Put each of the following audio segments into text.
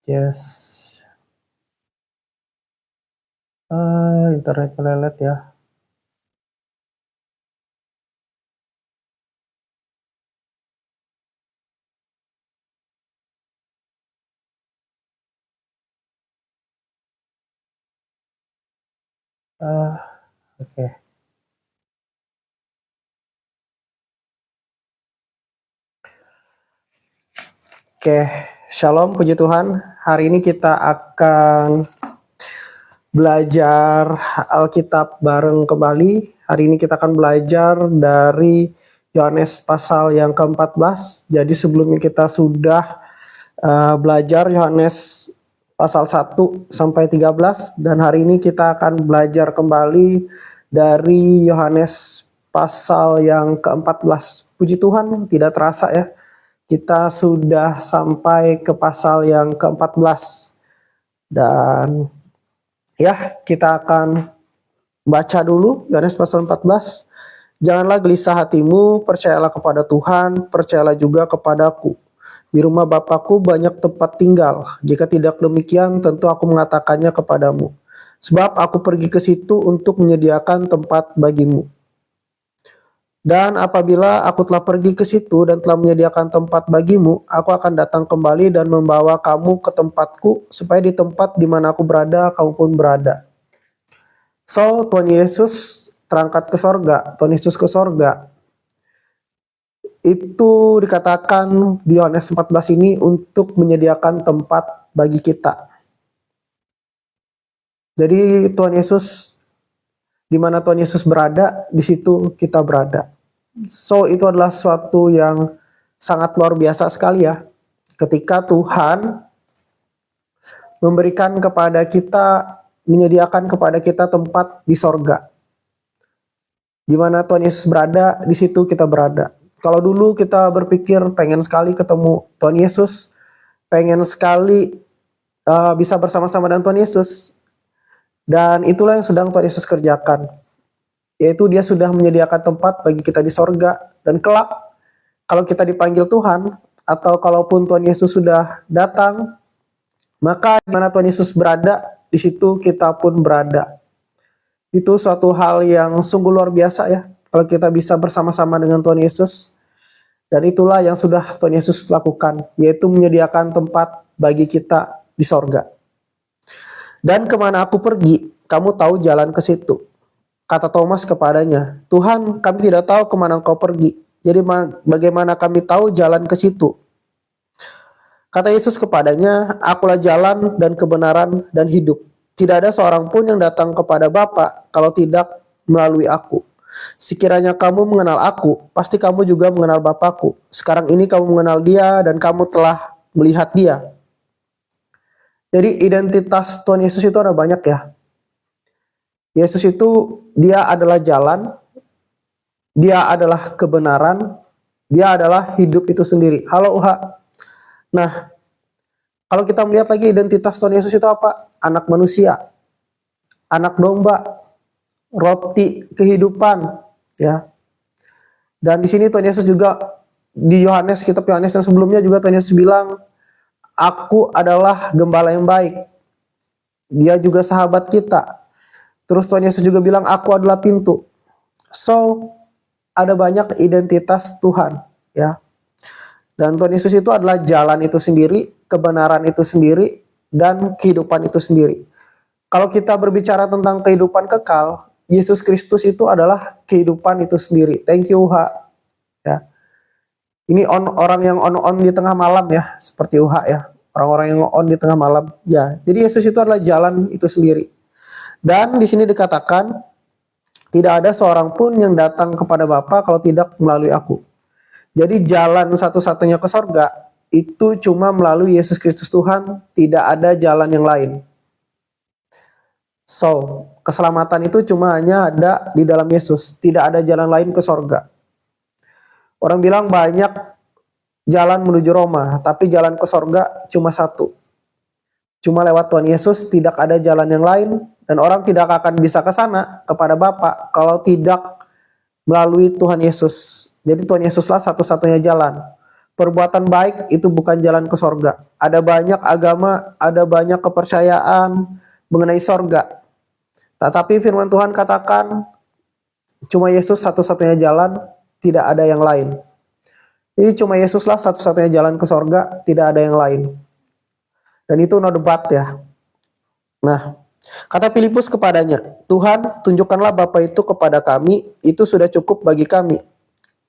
Yes. Internet lelet ya. Oke. Oke, Shalom, puji Tuhan. Hari ini kita akan belajar Alkitab bareng kembali. Hari ini kita akan belajar dari Yohanes pasal yang ke-14. Jadi sebelumnya kita sudah belajar Yohanes pasal 1 sampai 13 dan hari ini kita akan belajar kembali dari Yohanes pasal yang ke-14. Puji Tuhan, tidak terasa ya. Kita sudah sampai ke pasal yang ke-14. Dan ya, kita akan baca dulu Yohanes pasal 14. Janganlah gelisah hatimu, percayalah kepada Tuhan, percayalah juga kepadaku. Di rumah Bapakku banyak tempat tinggal. Jika tidak demikian, tentu aku mengatakannya kepadamu. Sebab aku pergi ke situ untuk menyediakan tempat bagimu. Dan apabila aku telah pergi ke situ dan telah menyediakan tempat bagimu, aku akan datang kembali dan membawa kamu ke tempatku, supaya di tempat di mana aku berada, kamu pun berada. So, Tuhan Yesus terangkat ke sorga, Tuhan Yesus ke sorga. Itu dikatakan di Yohanes 14 ini untuk menyediakan tempat bagi kita. Jadi Tuhan Yesus, di mana Tuhan Yesus berada, di situ kita berada. So, itu adalah suatu yang sangat luar biasa sekali ya. Ketika Tuhan memberikan kepada kita, menyediakan kepada kita tempat di sorga. Di mana Tuhan Yesus berada, di situ kita berada. Kalau dulu kita berpikir pengen sekali ketemu Tuhan Yesus, pengen sekali bisa bersama-sama dengan Tuhan Yesus. Dan itulah yang sedang Tuhan Yesus kerjakan. Yaitu dia sudah menyediakan tempat bagi kita di sorga. Dan kelak, kalau kita dipanggil Tuhan, atau kalaupun Tuhan Yesus sudah datang, maka di mana Tuhan Yesus berada, di situ kita pun berada. Itu suatu hal yang sungguh luar biasa ya, kalau kita bisa bersama-sama dengan Tuhan Yesus. Dan itulah yang sudah Tuhan Yesus lakukan, yaitu menyediakan tempat bagi kita di sorga. Dan kemana aku pergi, kamu tahu jalan ke situ. Kata Thomas kepadanya, Tuhan, kami tidak tahu kemana engkau pergi. Jadi bagaimana kami tahu jalan ke situ? Kata Yesus kepadanya, akulah jalan dan kebenaran dan hidup. Tidak ada seorang pun yang datang kepada Bapa kalau tidak melalui aku. Sekiranya kamu mengenal aku, pasti kamu juga mengenal Bapakku. Sekarang ini kamu mengenal dia dan kamu telah melihat dia. Jadi identitas Tuhan Yesus itu ada banyak ya. Yesus itu dia adalah jalan, dia adalah kebenaran, dia adalah hidup itu sendiri. Halo Uha. Nah, kalau kita melihat lagi identitas Tuhan Yesus itu apa? Anak manusia, anak domba, roti kehidupan, ya. Dan di sini Tuhan Yesus juga di Yohanes, kitab Yohanes yang sebelumnya juga Tuhan Yesus bilang, aku adalah gembala yang baik. Dia juga sahabat kita. Terus Tuhan Yesus juga bilang, aku adalah pintu. So, ada banyak identitas Tuhan, ya. Dan Tuhan Yesus itu adalah jalan itu sendiri, kebenaran itu sendiri, dan kehidupan itu sendiri. Kalau kita berbicara tentang kehidupan kekal, Yesus Kristus itu adalah kehidupan itu sendiri. Thank you, Uha. Ya. Ini orang yang on di tengah malam ya, seperti Uha ya. Orang-orang yang on di tengah malam. Ya, jadi Yesus itu adalah jalan itu sendiri. Dan di sini dikatakan, tidak ada seorang pun yang datang kepada Bapa kalau tidak melalui aku. Jadi jalan satu-satunya ke sorga itu cuma melalui Yesus Kristus Tuhan, tidak ada jalan yang lain. So, keselamatan itu cuma hanya ada di dalam Yesus, tidak ada jalan lain ke sorga. Orang bilang banyak jalan menuju Roma, tapi jalan ke sorga cuma satu. Cuma lewat Tuhan Yesus, tidak ada jalan yang lain, dan orang tidak akan bisa ke sana kepada Bapa kalau tidak melalui Tuhan Yesus. Jadi Tuhan Yesuslah satu-satunya jalan. perbuatan baik itu bukan jalan ke sorga. Ada banyak agama, ada banyak kepercayaan mengenai sorga. Tetapi firman Tuhan katakan cuma Yesus satu-satunya jalan, tidak ada yang lain. Jadi cuma Yesuslah satu-satunya jalan ke sorga, tidak ada yang lain. Dan itu no debat ya. Nah, kata Filipus kepadanya, Tuhan, tunjukkanlah Bapa itu kepada kami, itu sudah cukup bagi kami.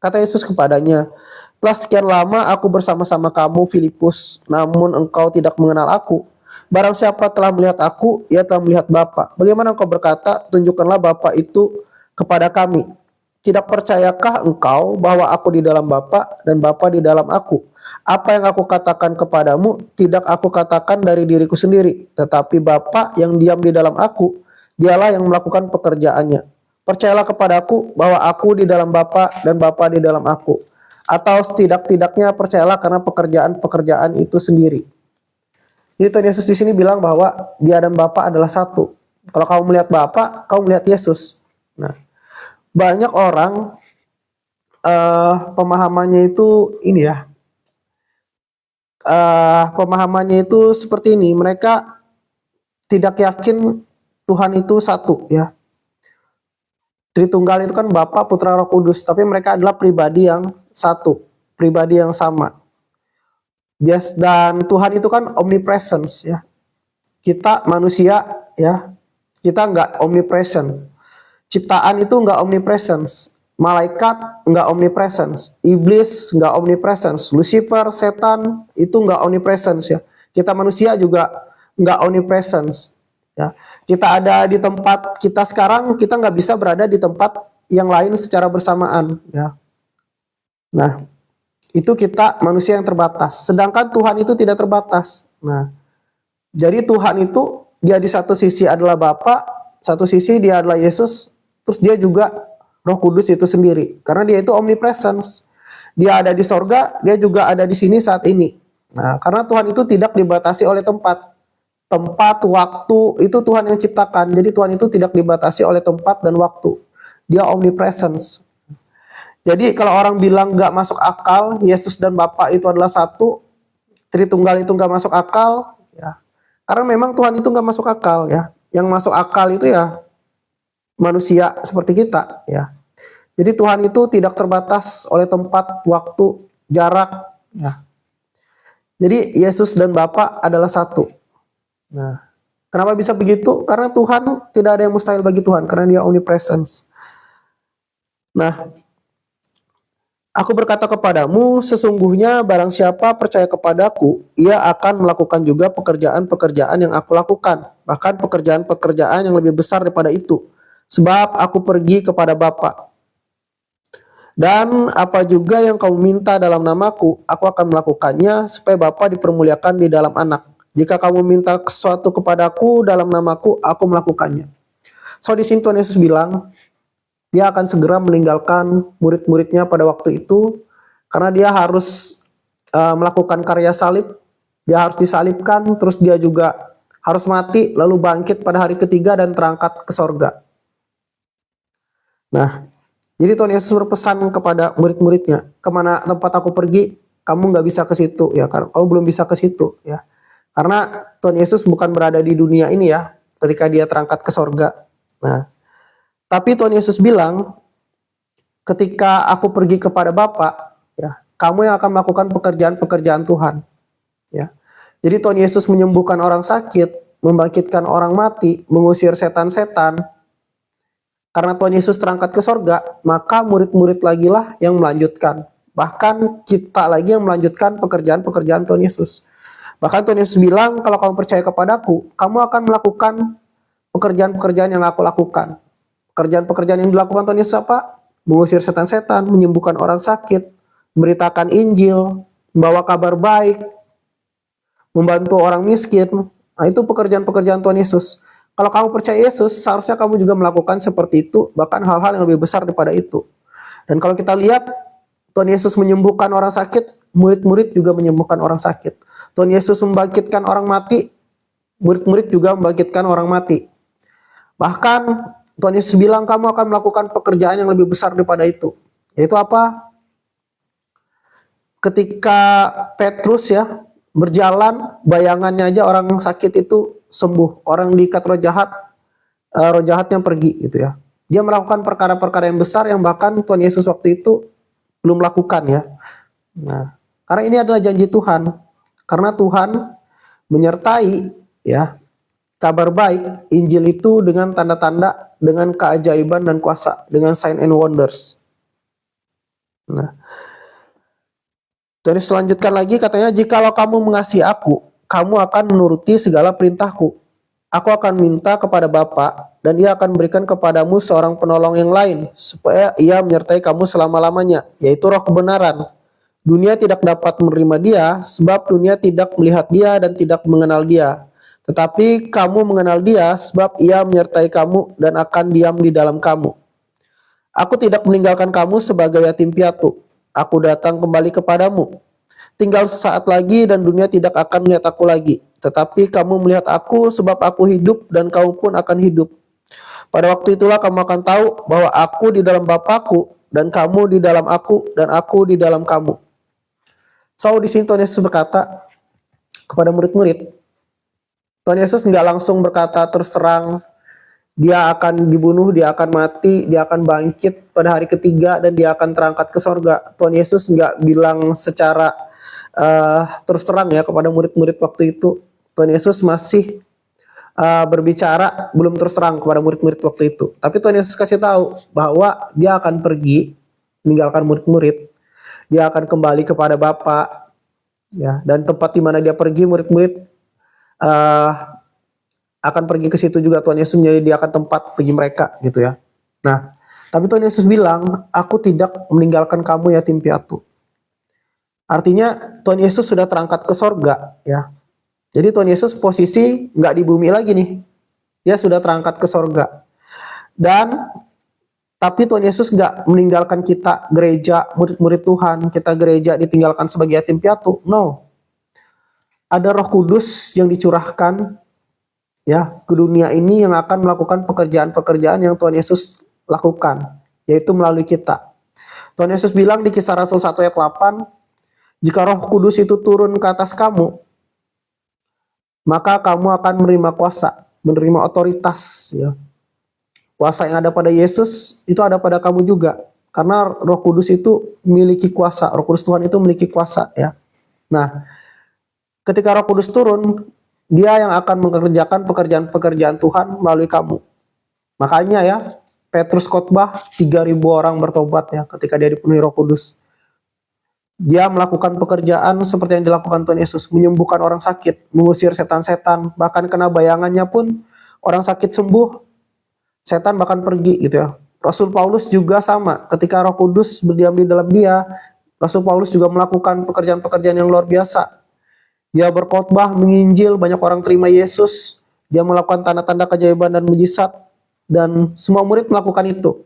Kata Yesus kepadanya, telah sekian lama aku bersama-sama kamu, Filipus, namun engkau tidak mengenal aku. Barang siapa telah melihat aku, ia telah melihat Bapa. Bagaimana engkau berkata, tunjukkanlah Bapa itu kepada kami? Tidak percayakah engkau bahwa aku di dalam Bapa dan Bapa di dalam aku? Apa yang aku katakan kepadamu, tidak aku katakan dari diriku sendiri, tetapi Bapa yang diam di dalam aku, dialah yang melakukan pekerjaannya. Percayalah kepadaku bahwa aku di dalam Bapa dan Bapa di dalam aku. Atau setidak-tidaknya percayalah karena pekerjaan-pekerjaan itu sendiri. Jadi Tuhan Yesus di sini bilang bahwa Dia dan Bapa adalah satu. Kalau kamu melihat Bapa, kamu melihat Yesus. Nah, banyak orang pemahamannya itu ini ya. Pemahamannya itu seperti ini. Mereka tidak yakin Tuhan itu satu ya. Tritunggal itu kan Bapa, Putra, Roh Kudus, tapi mereka adalah pribadi yang satu, pribadi yang sama. Dan Tuhan itu kan omnipresence ya. Kita manusia ya, kita nggak omnipresent. Ciptaan itu nggak omnipresence. Malaikat nggak omnipresence. Iblis nggak omnipresence. Lucifer, setan itu nggak omnipresence ya. Kita manusia juga nggak omnipresence. Ya, kita ada di tempat kita sekarang, kita nggak bisa berada di tempat yang lain secara bersamaan. Ya, nah itu kita manusia yang terbatas. Sedangkan Tuhan itu tidak terbatas. Nah, jadi Tuhan itu Dia di satu sisi adalah Bapa, satu sisi Dia adalah Yesus, terus Dia juga Roh Kudus itu sendiri. Karena Dia itu omnipresence. Dia ada di sorga, Dia juga ada di sini saat ini. Nah, karena Tuhan itu tidak dibatasi oleh tempat. Tempat, waktu, itu Tuhan yang ciptakan. Jadi Tuhan itu tidak dibatasi oleh tempat dan waktu. Dia omnipresence. Jadi kalau orang bilang nggak masuk akal, Yesus dan Bapa itu adalah satu, Tritunggal itu nggak masuk akal, ya. Karena memang Tuhan itu nggak masuk akal ya. Yang masuk akal itu ya manusia seperti kita ya. Jadi Tuhan itu tidak terbatas oleh tempat, waktu, jarak ya. Jadi Yesus dan Bapa adalah satu. Nah, kenapa bisa begitu? Karena Tuhan, tidak ada yang mustahil bagi Tuhan, karena Dia omnipresence. Nah, aku berkata kepadamu, sesungguhnya barang siapa percaya kepadaku, ia akan melakukan juga pekerjaan-pekerjaan yang aku lakukan, bahkan pekerjaan-pekerjaan yang lebih besar daripada itu, sebab aku pergi kepada Bapa. Dan apa juga yang kamu minta dalam namaku, aku akan melakukannya, supaya Bapa dipermuliakan di dalam Anak. Jika kamu minta sesuatu kepadaku dalam namaku, aku melakukannya. So di sini Tuhan Yesus bilang, Dia akan segera meninggalkan murid-muridnya pada waktu itu, karena Dia harus melakukan karya salib. Dia harus disalibkan, terus Dia juga harus mati, lalu bangkit pada hari ketiga dan terangkat ke sorga. Nah, jadi Tuhan Yesus berpesan kepada murid-muridnya, kemana tempat aku pergi, kamu nggak bisa ke situ ya, kamu belum bisa ke situ ya. Karena Tuhan Yesus bukan berada di dunia ini ya, ketika Dia terangkat ke sorga. Nah, tapi Tuhan Yesus bilang, ketika aku pergi kepada Bapa, ya, kamu yang akan melakukan pekerjaan-pekerjaan Tuhan. Ya. Jadi Tuhan Yesus menyembuhkan orang sakit, membangkitkan orang mati, mengusir setan-setan. Karena Tuhan Yesus terangkat ke sorga, maka murid-murid lagi lah yang melanjutkan. Bahkan kita lagi yang melanjutkan pekerjaan-pekerjaan Tuhan Yesus. Bahkan Tuhan Yesus bilang, kalau kamu percaya kepadaku, kamu akan melakukan pekerjaan-pekerjaan yang aku lakukan. Pekerjaan-pekerjaan yang dilakukan Tuhan Yesus apa? Mengusir setan-setan, menyembuhkan orang sakit, memberitakan Injil, membawa kabar baik, membantu orang miskin. Nah, itu pekerjaan-pekerjaan Tuhan Yesus. Kalau kamu percaya Yesus, seharusnya kamu juga melakukan seperti itu, bahkan hal-hal yang lebih besar daripada itu. Dan kalau kita lihat, Tuhan Yesus menyembuhkan orang sakit, murid-murid juga menyembuhkan orang sakit. Tuhan Yesus membangkitkan orang mati, murid-murid juga membangkitkan orang mati. Bahkan Tuhan Yesus bilang kamu akan melakukan pekerjaan yang lebih besar daripada itu. Yaitu apa? ketika Petrus ya berjalan, bayangannya aja orang sakit itu sembuh, orang diikat roh jahat, roh jahatnya pergi gitu ya. Dia melakukan perkara-perkara yang besar yang bahkan Tuhan Yesus waktu itu belum lakukan ya. Nah, karena ini adalah janji Tuhan. Karena Tuhan menyertai ya kabar baik Injil itu dengan tanda-tanda, dengan keajaiban dan kuasa, dengan sign and wonders. Nah, terus selanjutkan lagi katanya, jikalau kamu mengasihi aku, kamu akan menuruti segala perintahku. Aku akan minta kepada Bapa dan ia akan berikan kepadamu seorang penolong yang lain, supaya ia menyertai kamu selama-lamanya, yaitu roh kebenaran. Dunia tidak dapat menerima dia, sebab dunia tidak melihat dia dan tidak mengenal dia. Tetapi kamu mengenal dia, sebab ia menyertai kamu dan akan diam di dalam kamu. Aku tidak meninggalkan kamu sebagai yatim piatu. Aku datang kembali kepadamu. Tinggal sesaat lagi dan dunia tidak akan melihat aku lagi. Tetapi kamu melihat aku sebab aku hidup dan kamu pun akan hidup. Pada waktu itulah kamu akan tahu bahwa aku di dalam Bapakku dan kamu di dalam aku dan aku di dalam kamu. So di sini Tuhan Yesus berkata kepada murid-murid. Tuhan Yesus nggak langsung berkata terus terang dia akan dibunuh, dia akan mati, dia akan bangkit pada hari ketiga dan dia akan terangkat ke sorga. Tuhan Yesus nggak bilang secara terus terang ya kepada murid-murid waktu itu. Tuhan Yesus masih berbicara belum terus terang kepada murid-murid waktu itu. Tapi Tuhan Yesus kasih tahu bahwa dia akan pergi meninggalkan murid-murid. Dia akan kembali kepada Bapa, ya, dan tempat di mana dia pergi murid-murid akan pergi ke situ juga. Tuhan Yesus menyediakan tempat bagi mereka gitu ya. Nah, tapi Tuhan Yesus bilang, aku tidak meninggalkan kamu yatim piatu. Artinya Tuhan Yesus sudah terangkat ke sorga ya. Jadi Tuhan Yesus posisi nggak di bumi lagi nih. Dia sudah terangkat ke sorga. Dan tapi Tuhan Yesus nggak meninggalkan kita gereja, murid-murid Tuhan, kita gereja ditinggalkan sebagai yatim piatu. No. Ada Roh Kudus yang dicurahkan ya ke dunia ini yang akan melakukan pekerjaan-pekerjaan yang Tuhan Yesus lakukan, yaitu melalui kita. Tuhan Yesus bilang di Kisah Rasul 1 ayat 8, jika Roh Kudus itu turun ke atas kamu, maka kamu akan menerima kuasa, menerima otoritas ya. Kuasa yang ada pada Yesus itu ada pada kamu juga, karena Roh Kudus itu memiliki kuasa, Roh Kudus Tuhan itu memiliki kuasa ya. Nah, ketika Roh Kudus turun, dia yang akan mengerjakan pekerjaan-pekerjaan Tuhan melalui kamu. Makanya ya, Petrus khotbah 3.000 orang bertobat ya ketika dia dipenuhi Roh Kudus. Dia melakukan pekerjaan seperti yang dilakukan Tuhan Yesus, menyembuhkan orang sakit, mengusir setan-setan, bahkan kena bayangannya pun orang sakit sembuh, setan bahkan pergi gitu ya. Rasul Paulus juga sama, ketika Roh Kudus berdiam di dalam dia, Rasul Paulus juga melakukan pekerjaan-pekerjaan yang luar biasa. Dia berkhotbah, menginjil, banyak orang terima Yesus. Dia melakukan tanda-tanda keajaiban dan mujizat, dan semua murid melakukan itu.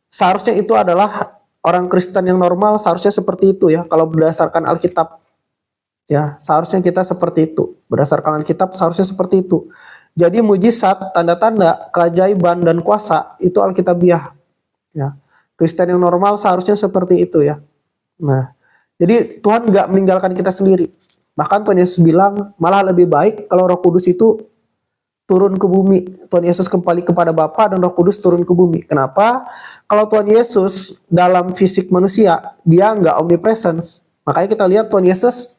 Seharusnya itu adalah orang Kristen yang normal, seharusnya seperti itu ya. Kalau berdasarkan Alkitab, ya seharusnya kita seperti itu. Berdasarkan Alkitab seharusnya seperti itu. Jadi mujizat, tanda-tanda, keajaiban dan kuasa itu Alkitabiah. Ya, Kristen yang normal seharusnya seperti itu ya. Nah, jadi Tuhan nggak meninggalkan kita sendiri. Bahkan Tuhan Yesus bilang malah lebih baik kalau Roh Kudus itu turun ke bumi. Tuhan Yesus kembali kepada Bapa dan Roh Kudus turun ke bumi. Kenapa? Kalau Tuhan Yesus dalam fisik manusia, dia nggak omnipresence. Makanya kita lihat Tuhan Yesus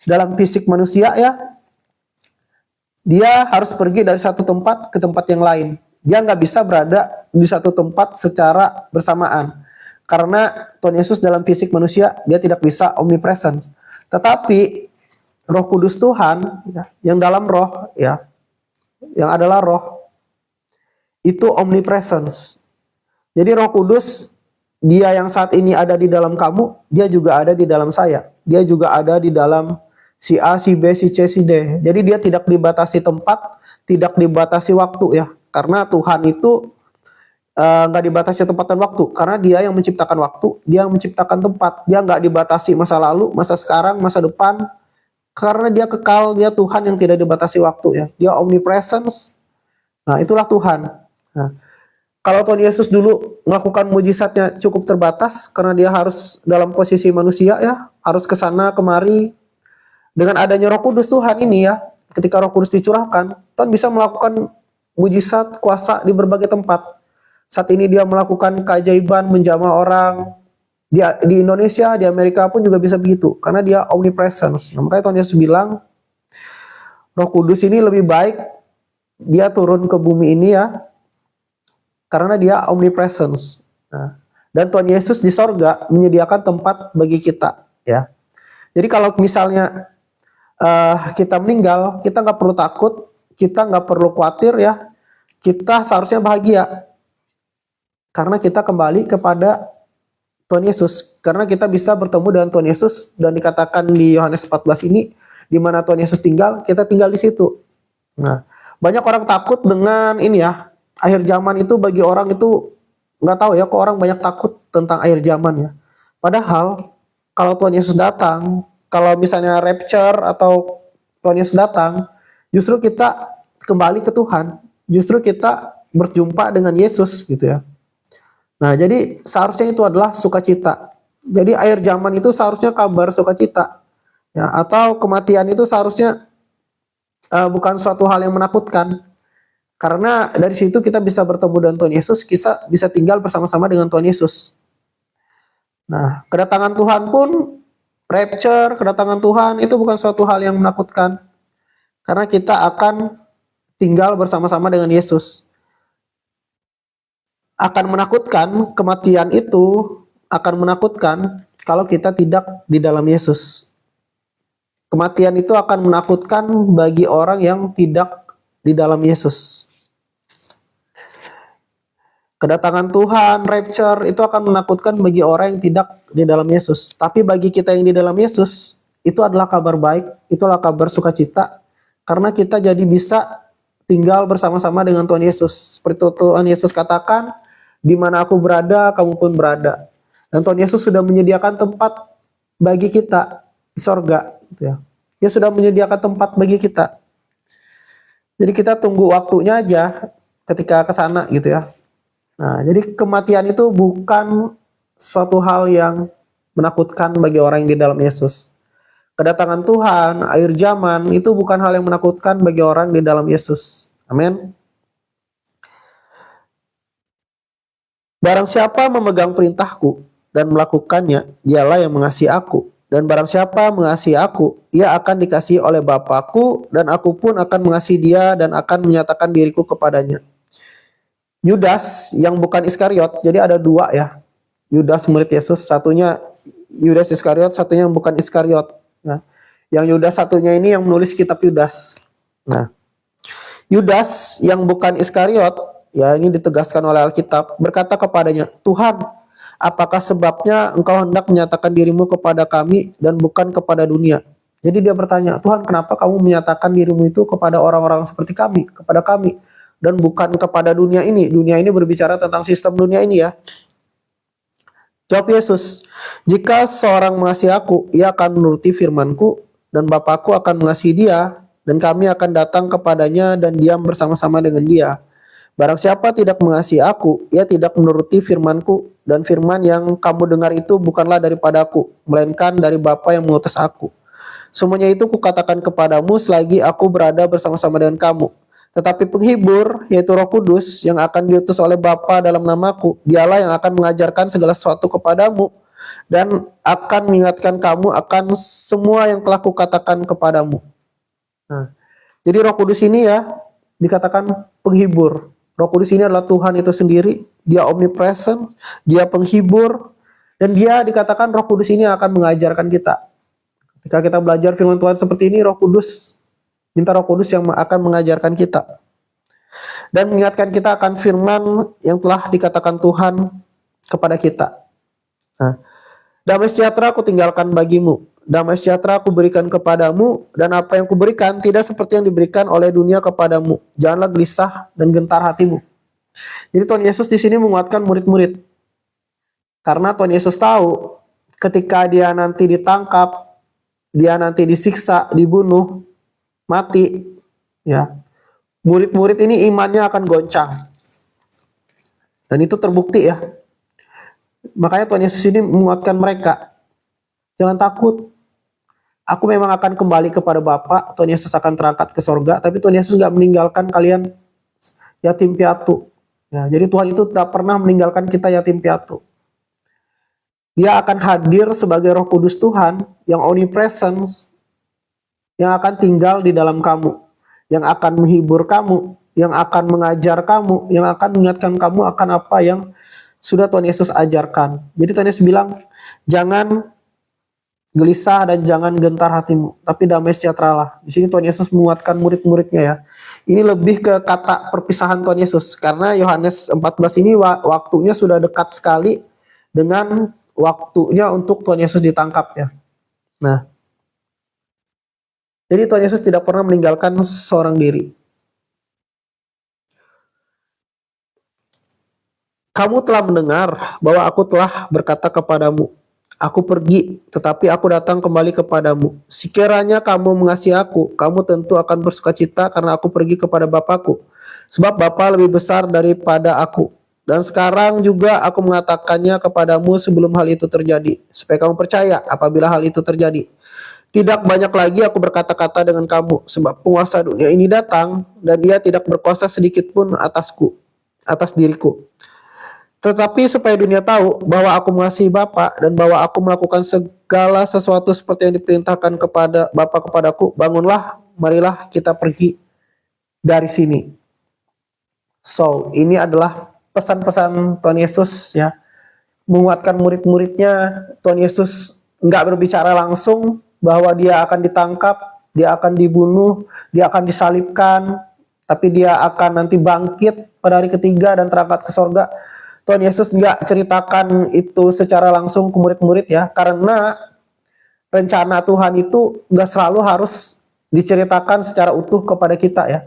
dalam fisik manusia ya, dia harus pergi dari satu tempat ke tempat yang lain. Dia nggak bisa berada di satu tempat secara bersamaan. Karena Tuhan Yesus dalam fisik manusia, dia tidak bisa omnipresence. Tetapi Roh Kudus Tuhan ya, yang dalam roh ya, yang adalah roh, itu omnipresence. Jadi Roh Kudus, dia yang saat ini ada di dalam kamu, dia juga ada di dalam saya. Dia juga ada di dalam si A, si B, si C, si D. Jadi dia tidak dibatasi tempat, tidak dibatasi waktu ya. Karena Tuhan itu nggak dibatasi tempat dan waktu. Karena dia yang menciptakan waktu, dia yang menciptakan tempat. Dia nggak dibatasi masa lalu, masa sekarang, masa depan. Karena dia kekal, dia Tuhan yang tidak dibatasi waktu ya. Dia omnipresence. Nah, itulah Tuhan. Nah, Kalau Tuhan Yesus dulu melakukan mujizatnya cukup terbatas karena dia harus dalam posisi manusia ya, harus ke sana kemari. Dengan adanya Roh Kudus Tuhan ini ya, ketika Roh Kudus dicurahkan, Tuhan bisa melakukan mujizat kuasa di berbagai tempat. Saat ini dia melakukan keajaiban menjamah orang. Di Indonesia, di Amerika pun juga bisa begitu karena dia omnipresence. Nah, makanya Tuhan Yesus bilang Roh Kudus ini lebih baik dia turun ke bumi ini ya, karena dia omnipresence. Nah, dan Tuhan Yesus di sorga menyediakan tempat bagi kita ya. Jadi kalau misalnya kita meninggal, kita nggak perlu takut, kita nggak perlu khawatir ya, kita seharusnya bahagia karena kita kembali kepada Tuhan Yesus, karena kita bisa bertemu dengan Tuhan Yesus, dan dikatakan di Yohanes 14 ini, di mana Tuhan Yesus tinggal, kita tinggal di situ. Nah, banyak orang takut dengan ini ya, akhir zaman itu bagi orang itu nggak tahu ya, kok orang banyak takut tentang akhir zaman ya. Padahal kalau Tuhan Yesus datang, kalau misalnya rapture atau Tuhan Yesus datang, justru kita kembali ke Tuhan, justru kita berjumpa dengan Yesus gitu ya. Nah, jadi seharusnya itu adalah sukacita. Jadi akhir zaman itu seharusnya kabar sukacita. Ya, atau kematian itu seharusnya bukan suatu hal yang menakutkan. Karena dari situ kita bisa bertemu dengan Tuhan Yesus, kita bisa tinggal bersama-sama dengan Tuhan Yesus. Nah, kedatangan Tuhan pun, rapture, kedatangan Tuhan itu bukan suatu hal yang menakutkan. Karena kita akan tinggal bersama-sama dengan Yesus. Akan menakutkan, kematian itu akan menakutkan kalau kita tidak di dalam Yesus. Kematian itu akan menakutkan bagi orang yang tidak di dalam Yesus. Kedatangan Tuhan, rapture itu akan menakutkan bagi orang yang tidak di dalam Yesus. Tapi bagi kita yang di dalam Yesus, itu adalah kabar baik, itulah kabar sukacita, karena kita jadi bisa tinggal bersama-sama dengan Tuhan Yesus. Seperti Tuhan Yesus katakan, di mana aku berada, kamu pun berada. Dan Tuhan Yesus sudah menyediakan tempat bagi kita di sorga. Gitu ya. Dia sudah menyediakan tempat bagi kita. Jadi kita tunggu waktunya aja ketika ke sana gitu ya. Nah, jadi kematian itu bukan suatu hal yang menakutkan bagi orang yang di dalam Yesus. Kedatangan Tuhan, akhir zaman itu bukan hal yang menakutkan bagi orang di dalam Yesus. Amin. Barang siapa memegang perintahku dan melakukannya, dialah yang mengasihi aku. Dan barang siapa mengasihi aku, ia akan dikasihi oleh Bapakku, dan aku pun akan mengasihi dia dan akan menyatakan diriku kepadanya. Yudas yang bukan Iskariot, jadi ada dua ya. Yudas murid Yesus, satunya Yudas Iskariot, satunya yang bukan Iskariot. Nah, yang Yudas satunya ini yang menulis kitab Yudas. Nah, Yudas yang bukan Iskariot, ya ini ditegaskan oleh Alkitab, berkata kepadanya, Tuhan, apakah sebabnya engkau hendak menyatakan dirimu kepada kami dan bukan kepada dunia? Jadi dia bertanya, Tuhan, kenapa kamu menyatakan dirimu itu kepada orang-orang seperti kami, kepada kami, dan bukan kepada dunia ini? Dunia ini berbicara tentang sistem dunia ini ya. Jawab Yesus, jika seorang mengasihi aku, ia akan menuruti firman-Ku, dan Bapakku akan mengasihi dia, dan kami akan datang kepadanya dan diam bersama-sama dengan dia. Barang siapa tidak mengasihi aku, ia tidak menuruti firman-Ku, dan firman yang kamu dengar itu bukanlah daripada aku, melainkan dari Bapa yang mengutus aku. Semuanya itu kukatakan kepadamu selagi aku berada bersama-sama dengan kamu. Tetapi penghibur, yaitu Roh Kudus, yang akan diutus oleh Bapa dalam namaku, dialah yang akan mengajarkan segala sesuatu kepadamu, dan akan mengingatkan kamu akan semua yang telah kukatakan kepadamu. Nah, jadi Roh Kudus ini ya, dikatakan penghibur. Roh Kudus ini adalah Tuhan itu sendiri, dia omnipresent, dia penghibur, dan dia dikatakan Roh Kudus ini akan mengajarkan kita. Ketika kita belajar firman Tuhan seperti ini, Roh Kudus, minta Roh Kudus yang akan mengajarkan kita dan mengingatkan kita akan firman yang telah dikatakan Tuhan kepada kita. Nah, damai sejahtera aku tinggalkan bagimu, damai sejahtera aku berikan kepadamu, dan apa yang kuberikan tidak seperti yang diberikan oleh dunia kepadamu. Janganlah gelisah dan gentar hatimu. Jadi Tuhan Yesus di sini menguatkan murid-murid, karena Tuhan Yesus tahu ketika dia nanti ditangkap, dia nanti disiksa, dibunuh, mati, ya, murid-murid ini imannya akan goncang. Dan itu terbukti ya. Makanya Tuhan Yesus ini menguatkan mereka. Jangan takut. Aku memang akan kembali kepada Bapa. Tuhan Yesus akan terangkat ke sorga. Tapi Tuhan Yesus gak meninggalkan kalian yatim piatu. Ya, jadi Tuhan itu tidak pernah meninggalkan kita yatim piatu. Dia akan hadir sebagai Roh Kudus Tuhan yang omnipresence, yang akan tinggal di dalam kamu, yang akan menghibur kamu, yang akan mengajar kamu, yang akan mengingatkan kamu akan apa yang sudah Tuhan Yesus ajarkan. Jadi Tuhan Yesus bilang, jangan gelisah dan jangan gentar hatimu, tapi damai sejahteralah. Di sini Tuhan Yesus menguatkan murid-muridnya ya. Ini lebih ke kata perpisahan Tuhan Yesus, karena Yohanes 14 ini waktunya sudah dekat sekali dengan waktunya untuk Tuhan Yesus ditangkap ya. Nah, jadi Tuhan Yesus tidak pernah meninggalkan seorang diri. Kamu telah mendengar bahwa aku telah berkata kepadamu, aku pergi, tetapi aku datang kembali kepadamu. Sekiranya kamu mengasihi aku, kamu tentu akan bersukacita karena aku pergi kepada Bapakku. Sebab Bapa lebih besar daripada aku. Dan sekarang juga aku mengatakannya kepadamu sebelum hal itu terjadi, supaya kamu percaya apabila hal itu terjadi. Tidak banyak lagi aku berkata-kata dengan kamu, sebab penguasa dunia ini datang, dan dia tidak berkuasa sedikit pun atas diriku. Tetapi supaya dunia tahu bahwa aku mengasihi Bapa dan bahwa aku melakukan segala sesuatu seperti yang diperintahkan kepada Bapa kepadaku, bangunlah, marilah kita pergi dari sini. So, ini adalah pesan-pesan Tuhan Yesus ya, menguatkan murid-muridnya. Tuhan Yesus nggak berbicara langsung bahwa dia akan ditangkap, dia akan dibunuh, dia akan disalibkan, tapi dia akan nanti bangkit pada hari ketiga dan terangkat ke sorga. Tuhan Yesus nggak ceritakan itu secara langsung ke murid-murid ya, karena rencana Tuhan itu nggak selalu harus diceritakan secara utuh kepada kita ya.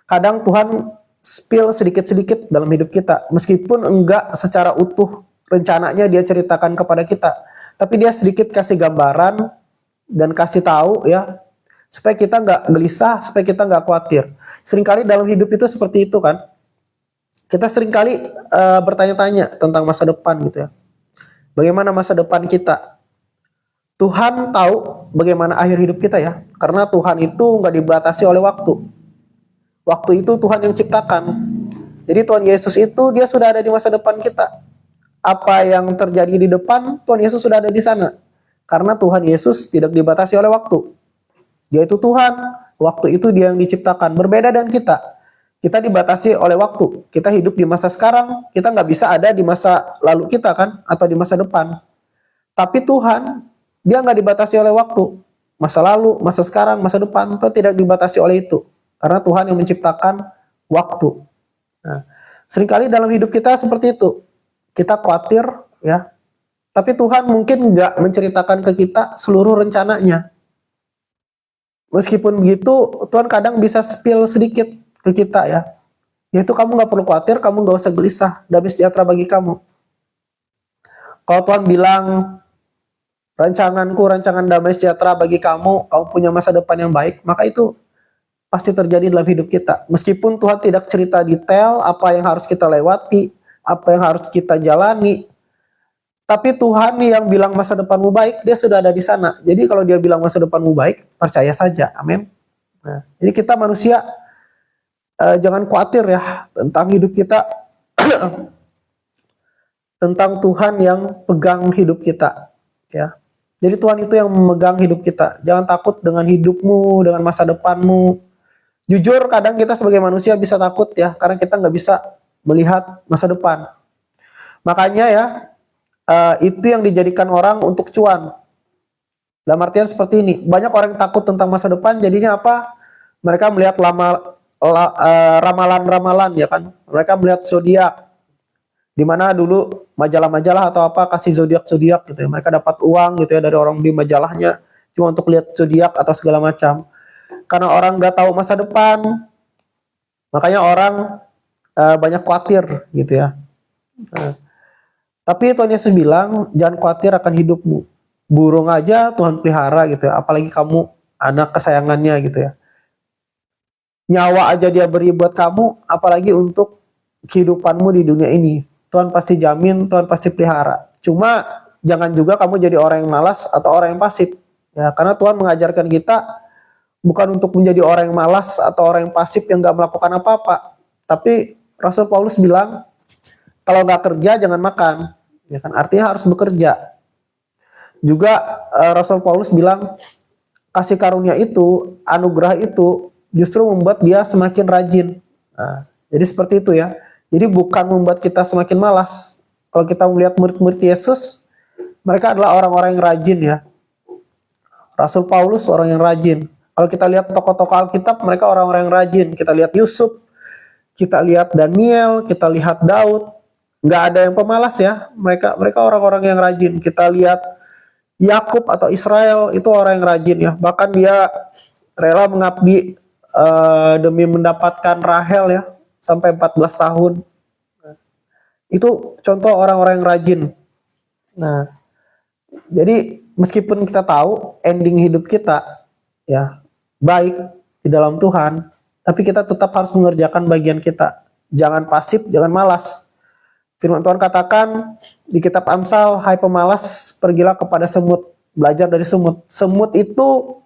Kadang Tuhan spill sedikit-sedikit dalam hidup kita, meskipun enggak secara utuh rencananya dia ceritakan kepada kita, tapi dia sedikit kasih gambaran dan kasih tahu ya, supaya kita nggak gelisah, supaya kita nggak khawatir. Seringkali dalam hidup itu seperti itu kan, kita seringkali bertanya-tanya tentang masa depan gitu ya, bagaimana masa depan kita. Tuhan tahu bagaimana akhir hidup kita ya, karena Tuhan itu nggak dibatasi oleh waktu. Waktu itu Tuhan yang ciptakan. Jadi Tuhan Yesus itu dia sudah ada di masa depan kita. Apa yang terjadi di depan, Tuhan Yesus sudah ada di sana. Karena Tuhan Yesus tidak dibatasi oleh waktu. Dia itu Tuhan, waktu itu dia yang diciptakan. Berbeda dengan kita. Kita dibatasi oleh waktu. Kita hidup di masa sekarang, kita nggak bisa ada di masa lalu kita kan, atau di masa depan. Tapi Tuhan, dia nggak dibatasi oleh waktu. Masa lalu, masa sekarang, masa depan, itu tidak dibatasi oleh itu. Karena Tuhan yang menciptakan waktu. Nah, seringkali dalam hidup kita seperti itu. Kita khawatir ya, tapi Tuhan mungkin nggak menceritakan ke kita seluruh rencananya. Meskipun begitu, Tuhan kadang bisa spill sedikit ke kita ya. Yaitu kamu nggak perlu khawatir, kamu nggak usah gelisah, damai sejahtera bagi kamu. Kalau Tuhan bilang, rancangan damai sejahtera bagi kamu, kamu punya masa depan yang baik, maka itu pasti terjadi dalam hidup kita. Meskipun Tuhan tidak cerita detail apa yang harus kita lewati, apa yang harus kita jalani, tapi Tuhan yang bilang masa depanmu baik, dia sudah ada di sana. Jadi kalau dia bilang masa depanmu baik, percaya saja. Amin. Nah, jadi kita manusia jangan khawatir ya tentang hidup kita, tentang Tuhan yang pegang hidup kita. Ya. Jadi Tuhan itu yang memegang hidup kita. Jangan takut dengan hidupmu, dengan masa depanmu. Jujur kadang kita sebagai manusia bisa takut ya, karena kita nggak bisa melihat masa depan. Makanya ya, itu yang dijadikan orang untuk cuan. Dalam artian seperti ini, banyak orang yang takut tentang masa depan, jadinya apa? Mereka melihat ramalan-ramalan ya kan. Mereka melihat zodiak, di mana dulu majalah-majalah atau apa kasih zodiak-zodiak gitu ya. Mereka dapat uang gitu ya dari orang di majalahnya, cuma untuk lihat zodiak atau segala macam. Karena orang nggak tahu masa depan, makanya orang banyak khawatir gitu ya. Tapi Tuhan Yesus bilang, jangan khawatir akan hidupmu. Burung aja Tuhan pelihara gitu ya, apalagi kamu anak kesayangannya gitu ya. Nyawa aja dia beri buat kamu, apalagi untuk kehidupanmu di dunia ini. Tuhan pasti jamin, Tuhan pasti pelihara. Cuma jangan juga kamu jadi orang yang malas atau orang yang pasif. Ya, karena Tuhan mengajarkan kita bukan untuk menjadi orang yang malas atau orang yang pasif yang gak melakukan apa-apa. Tapi Rasul Paulus bilang, kalau gak kerja jangan makan. Ya kan, artinya harus bekerja. Juga Rasul Paulus bilang, kasih karunia itu, anugerah itu justru membuat dia semakin rajin. Nah, jadi seperti itu ya. Jadi bukan membuat kita semakin malas. Kalau kita melihat murid-murid Yesus, mereka adalah orang-orang yang rajin ya. Rasul Paulus orang yang rajin. Kalau kita lihat tokoh-tokoh Alkitab, mereka orang-orang yang rajin. Kita lihat Yusuf, kita lihat Daniel, kita lihat Daud. Nggak ada yang pemalas ya. Mereka orang-orang yang rajin. Kita lihat Yakub atau Israel, itu orang yang rajin ya. Bahkan dia rela mengabdi demi mendapatkan Rahel ya, sampai 14 tahun. Itu contoh orang-orang yang rajin. Nah, jadi meskipun kita tahu ending hidup kita ya baik di dalam Tuhan, tapi kita tetap harus mengerjakan bagian kita. Jangan pasif, jangan malas. Firman Tuhan katakan di kitab Amsal, hai pemalas, pergilah kepada semut, belajar dari semut. Semut itu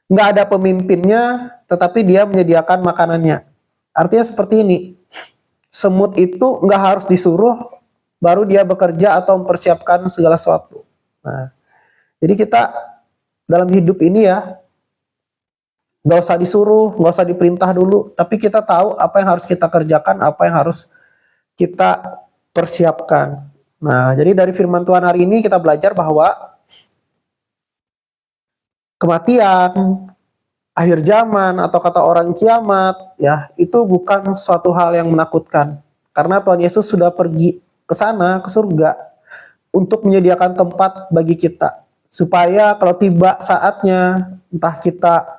nggak ada pemimpinnya, tetapi dia menyediakan makanannya. Artinya seperti ini, semut itu nggak harus disuruh, baru dia bekerja atau mempersiapkan segala sesuatu. Nah, jadi kita dalam hidup ini ya, nggak usah disuruh, nggak usah diperintah dulu, tapi kita tahu apa yang harus kita kerjakan, apa yang harus kita persiapkan. Nah, jadi dari firman Tuhan hari ini kita belajar bahwa kematian, akhir zaman, atau kata orang kiamat, ya itu bukan suatu hal yang menakutkan. Karena Tuhan Yesus sudah pergi ke sana, ke surga, untuk menyediakan tempat bagi kita. Supaya kalau tiba saatnya, entah kita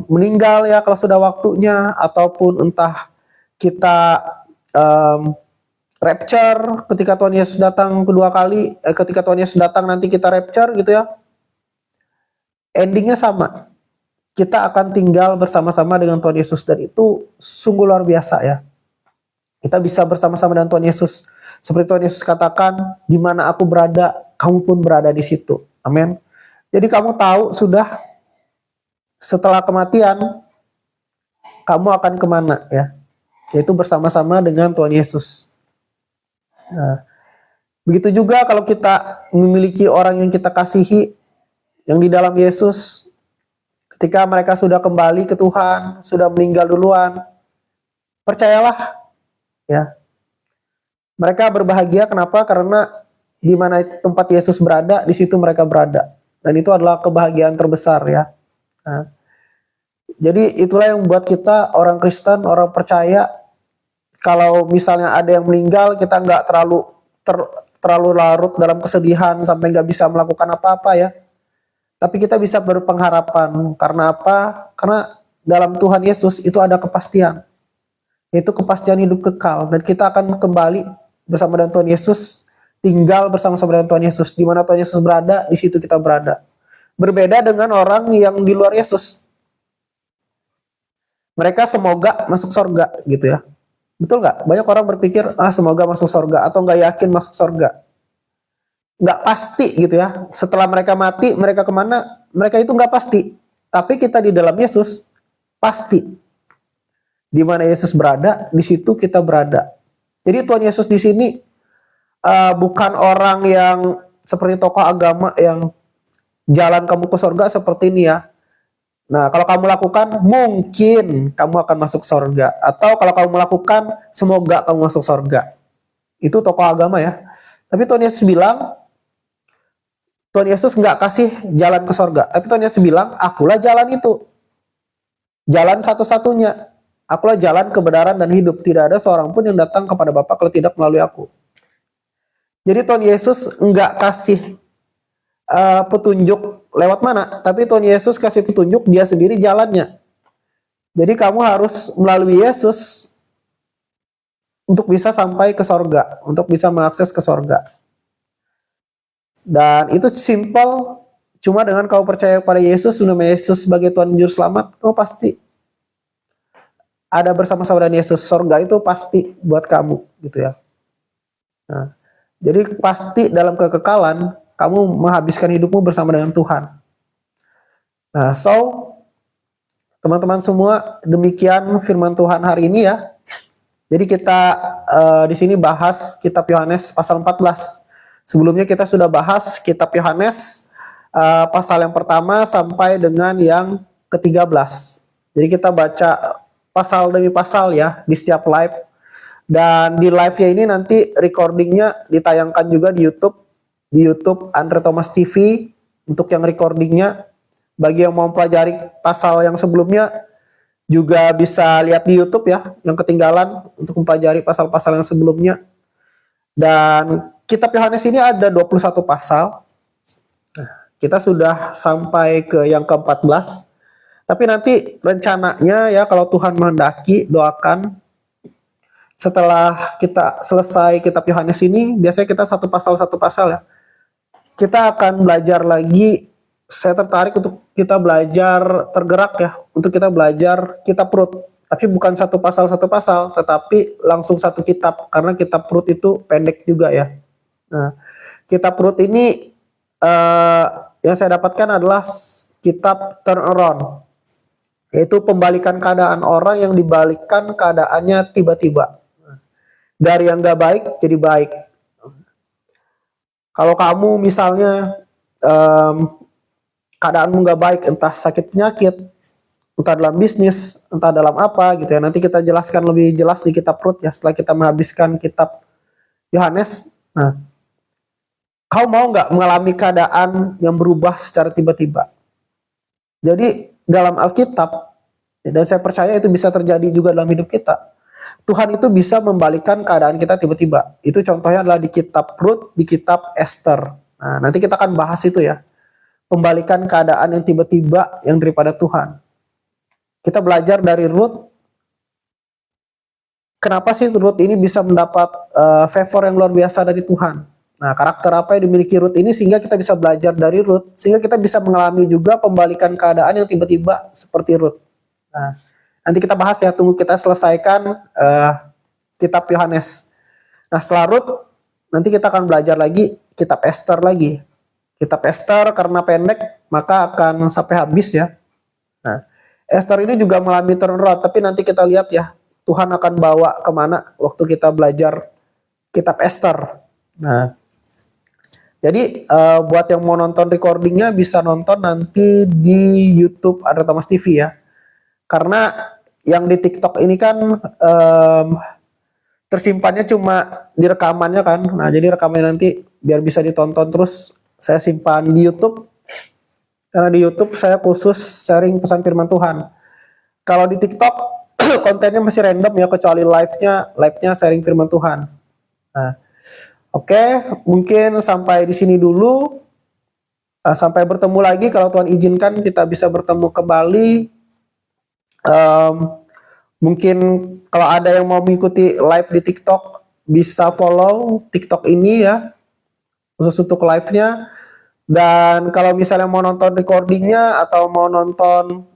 meninggal ya kalau sudah waktunya, ataupun entah kita rapture ketika Tuhan Yesus datang kedua kali, ketika Tuhan Yesus datang nanti kita rapture gitu ya, endingnya sama, kita akan tinggal bersama-sama dengan Tuhan Yesus, dan itu sungguh luar biasa ya. Kita bisa bersama-sama dengan Tuhan Yesus, seperti Tuhan Yesus katakan, di mana aku berada, kamu pun berada di situ. Amin. Jadi kamu tahu sudah setelah kematian kamu akan kemana ya, yaitu bersama-sama dengan Tuhan Yesus. Nah, begitu juga kalau kita memiliki orang yang kita kasihi yang di dalam Yesus, ketika mereka sudah kembali ke Tuhan, sudah meninggal duluan, percayalah ya, mereka berbahagia. Kenapa? Karena di mana tempat Yesus berada, di situ mereka berada, dan itu adalah kebahagiaan terbesar ya. Nah, jadi itulah yang membuat kita orang Kristen, orang percaya, kalau misalnya ada yang meninggal, kita nggak terlalu larut dalam kesedihan sampai nggak bisa melakukan apa-apa ya. Tapi kita bisa berpengharapan. Karena apa? Karena dalam Tuhan Yesus itu ada kepastian, yaitu kepastian hidup kekal, dan kita akan kembali bersama dengan Tuhan Yesus, tinggal bersama-sama dengan Tuhan Yesus. Di mana Tuhan Yesus berada, di situ kita berada. Berbeda dengan orang yang di luar Yesus. Mereka semoga masuk surga gitu ya. Betul nggak? Banyak orang berpikir, semoga masuk surga, atau nggak yakin masuk surga. Nggak pasti gitu ya. Setelah mereka mati, mereka kemana? Mereka itu nggak pasti. Tapi kita di dalam Yesus pasti. Di mana Yesus berada, di situ kita berada. Jadi Tuhan Yesus di sini bukan orang yang seperti tokoh agama yang jalan kamu ke surga seperti ini ya. Nah, kalau kamu lakukan, mungkin kamu akan masuk surga. Atau kalau kamu melakukan, semoga kamu masuk surga. Itu tokoh agama ya. Tapi Tuhan Yesus bilang, Tuhan Yesus nggak kasih jalan ke surga. Tapi Tuhan Yesus bilang, akulah jalan itu. Jalan satu-satunya. Akulah jalan kebenaran dan hidup. Tidak ada seorang pun yang datang kepada Bapa kalau tidak melalui aku. Jadi Tuhan Yesus nggak kasih petunjuk lewat mana, tapi Tuhan Yesus kasih petunjuk, dia sendiri jalannya. Jadi kamu harus melalui Yesus untuk bisa sampai ke sorga, untuk bisa mengakses ke sorga. Dan itu simple, cuma dengan kau percaya pada Yesus, menerima Yesus sebagai Tuhan Juru Selamat, kau pasti ada bersama-sama dengan Yesus, surga itu pasti buat kamu gitu ya. Nah, jadi pasti dalam kekekalan kamu menghabiskan hidupmu bersama dengan Tuhan. Nah, teman-teman semua, demikian firman Tuhan hari ini ya. Jadi kita di sini bahas kitab Yohanes pasal 14. Sebelumnya kita sudah bahas kitab Yohanes pasal yang pertama sampai dengan yang ke-13. Jadi kita baca pasal demi pasal ya di setiap live. Dan di live-nya ini nanti recordingnya ditayangkan juga di YouTube Andre Thomas TV untuk yang recordingnya. Bagi yang mau pelajari pasal yang sebelumnya juga bisa lihat di YouTube ya, yang ketinggalan untuk mempelajari pasal-pasal yang sebelumnya. Dan kitab Yohanes ini ada 21 pasal. Nah, kita sudah sampai ke yang ke-14. Tapi nanti rencananya ya kalau Tuhan menghendaki, doakan setelah kita selesai kitab Yohanes ini, biasanya kita satu pasal ya. Kita akan belajar lagi. Saya tertarik untuk kita belajar tergerak ya, untuk kita belajar kitab Rut. Tapi bukan satu pasal, tetapi langsung satu kitab, karena kitab Rut itu pendek juga ya. Nah, kitab Rut ini yang saya dapatkan adalah kitab turn around, yaitu pembalikan keadaan orang yang dibalikkan keadaannya tiba-tiba. Dari yang gak baik jadi baik. Kalau kamu misalnya keadaanmu gak baik, entah sakit penyakit, entah dalam bisnis, entah dalam apa gitu ya. Nanti kita jelaskan lebih jelas di kitab Rut ya, setelah kita menghabiskan kitab Yohanes. Nah, kau mau nggak mengalami keadaan yang berubah secara tiba-tiba? Jadi dalam Alkitab, dan saya percaya itu bisa terjadi juga dalam hidup kita, Tuhan itu bisa membalikkan keadaan kita tiba-tiba. Itu contohnya adalah di kitab Rut, di kitab Esther. Nah, nanti kita akan bahas itu ya. Pembalikan keadaan yang tiba-tiba yang daripada Tuhan. Kita belajar dari Rut. Kenapa sih Rut ini bisa mendapat favor yang luar biasa dari Tuhan? Nah, karakter apa yang dimiliki Rut ini sehingga kita bisa belajar dari Rut, sehingga kita bisa mengalami juga pembalikan keadaan yang tiba-tiba seperti Rut. Nah, nanti kita bahas ya, tunggu kita selesaikan kitab Yohanes. Nah, setelah Rut, nanti kita akan belajar lagi kitab Esther lagi. Kitab Esther karena pendek, maka akan sampai habis ya. Nah, Esther ini juga mengalami turnaround, tapi nanti kita lihat ya, Tuhan akan bawa kemana waktu kita belajar kitab Esther. Nah, jadi buat yang mau nonton recordingnya bisa nonton nanti di YouTube Andre Thomas TV ya. Karena yang di TikTok ini kan tersimpannya cuma di rekamannya kan. Nah, jadi rekamannya nanti biar bisa ditonton terus saya simpan di YouTube. Karena di YouTube saya khusus sharing pesan firman Tuhan. Kalau di TikTok kontennya masih random ya, kecuali live-nya sharing firman Tuhan. Nah, oke, mungkin sampai di sini dulu. Sampai bertemu lagi kalau Tuhan izinkan kita bisa bertemu kembali. Mungkin kalau ada yang mau mengikuti live di TikTok bisa follow TikTok ini ya, khusus untuk live-nya. Dan kalau misalnya mau nonton recordingnya atau mau nonton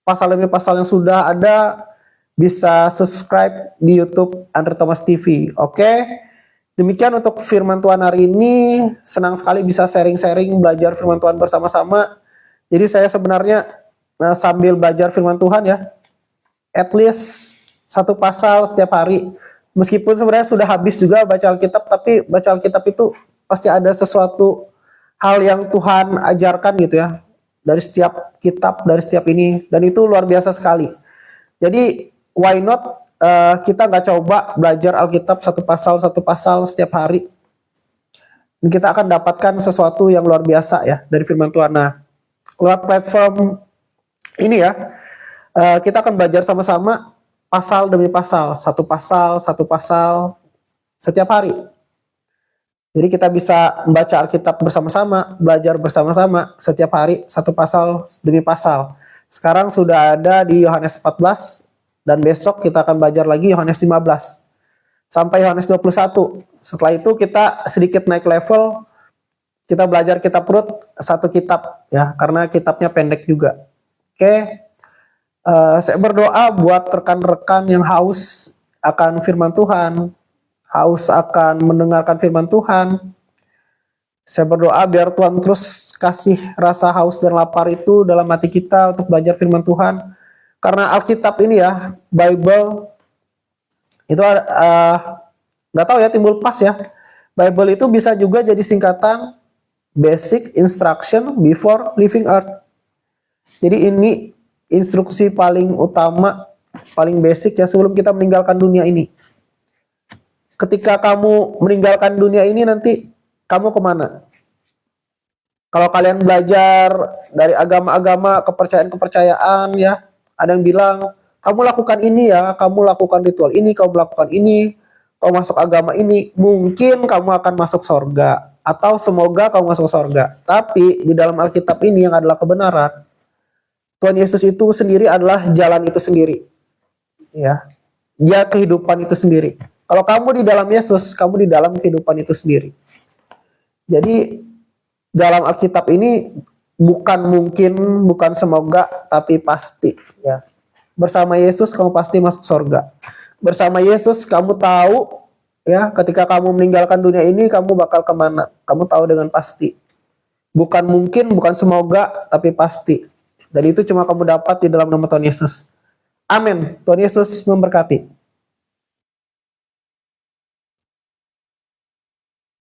pasal demi pasal yang sudah ada, bisa subscribe di YouTube Andre Thomas TV. Oke, demikian untuk firman Tuhan hari ini. Senang sekali bisa sharing-sharing belajar firman Tuhan bersama-sama. Jadi saya sebenarnya sambil belajar firman Tuhan ya, at least satu pasal setiap hari. Meskipun sebenarnya sudah habis juga baca Alkitab, tapi baca Alkitab itu pasti ada sesuatu hal yang Tuhan ajarkan gitu ya, dari setiap kitab, dari setiap ini, dan itu luar biasa sekali. Jadi why not kita nggak coba belajar Alkitab satu pasal setiap hari, dan kita akan dapatkan sesuatu yang luar biasa ya dari firman Tuhan. Nah, lewat platform ini ya, kita akan belajar sama-sama pasal demi pasal, satu pasal setiap hari. Jadi kita bisa membaca Alkitab bersama-sama, belajar bersama-sama setiap hari, satu pasal demi pasal. Sekarang sudah ada di Yohanes 14, dan besok kita akan belajar lagi Yohanes 15, sampai Yohanes 21. Setelah itu kita sedikit naik level, kita belajar kitab Rut, satu kitab, ya, karena kitabnya pendek juga. Oke, Saya berdoa buat rekan-rekan yang haus akan firman Tuhan, haus akan mendengarkan firman Tuhan. Saya berdoa biar Tuhan terus kasih rasa haus dan lapar itu dalam hati kita untuk belajar firman Tuhan. Karena Alkitab ini ya, Bible itu nggak tahu ya, timbul pas ya. Bible itu bisa juga jadi singkatan Basic Instruction Before Leaving Earth. Jadi ini instruksi paling utama, paling basic ya sebelum kita meninggalkan dunia ini. Ketika kamu meninggalkan dunia ini nanti kamu kemana? Kalau kalian belajar dari agama-agama, kepercayaan-kepercayaan ya, ada yang bilang, kamu lakukan ini ya, kamu lakukan ritual ini, kamu lakukan ini, kamu masuk agama ini, mungkin kamu akan masuk surga. Atau semoga kamu masuk surga. Tapi di dalam Alkitab ini yang adalah kebenaran, Tuhan Yesus itu sendiri adalah jalan itu sendiri. Ya, Dia kehidupan itu sendiri. Kalau kamu di dalam Yesus, kamu di dalam kehidupan itu sendiri. Jadi dalam Alkitab ini bukan mungkin, bukan semoga, tapi pasti. Ya, bersama Yesus kamu pasti masuk surga. Bersama Yesus kamu tahu ya, ketika kamu meninggalkan dunia ini kamu bakal kemana? Kamu tahu dengan pasti. Bukan mungkin, bukan semoga, tapi pasti. Dan itu cuma kamu dapat di dalam nama Tuhan Yesus. Amin. Tuhan Yesus memberkati.